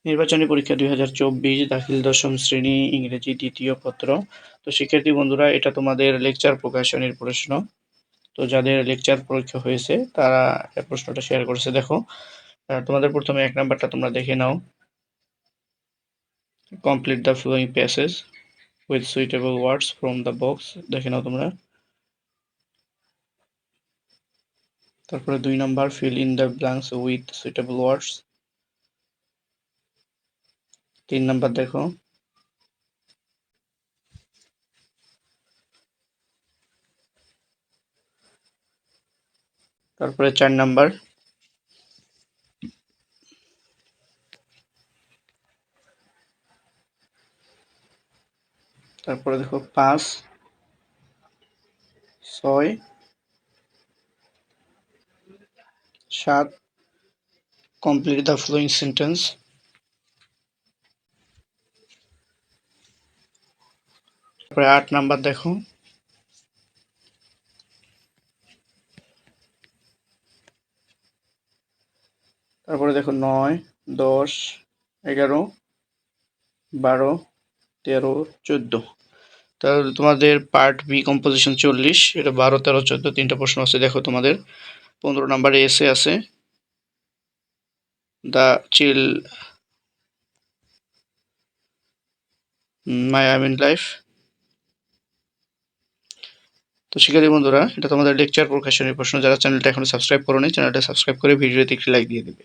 নির্বাচনী পরীক্ষা 2024 দাখিল দশম শ্রেণী ইংরেজি দ্বিতীয় পত্র। তো শিক্ষার্থী বন্ধুরা, এটা তোমাদের লেকচার প্রকাশনীর প্রশ্ন। তো যাদের লেকচার পরীক্ষা হয়েছে তারা প্রশ্নটা শেয়ার করেছে। দেখো, তোমাদের প্রথমে 1 নাম্বারটা তোমরা দেখে নাও। Complete the following passage with suitable words from the box. দেখে নাও তোমরা। তারপরে 2 number, fill in the blanks with suitable words. 3 number দেখো। তারপরে 4 নাম্বার। তারপরে দেখো 5, 6, 7, কমপ্লিট দ্য ফ্লোয়িং সেন্টেন্স। তারপরে 8 নাম্বার দেখো। তারপরে দেখো 9, 10, 11, 12, 13, 14। তাহলে তোমাদের পার্ট বি কম্পোজিশন 40, এটা 12, 13, 14 তিনটা প্রশ্ন আছে। দেখো তোমাদের 15 নাম্বারে এসে আছে the chill my I mean life. তো শিক্ষার্থী বন্ধুরা, এটা তোমাদের লেকচার প্রকাশনের প্রশ্ন। যারা চ্যানেলটা এখনো সাবস্ক্রাইব করোনি, চ্যানেলটা সাবস্ক্রাইব করে ভিডিওতে একটি লাইক দিয়ে দেবে।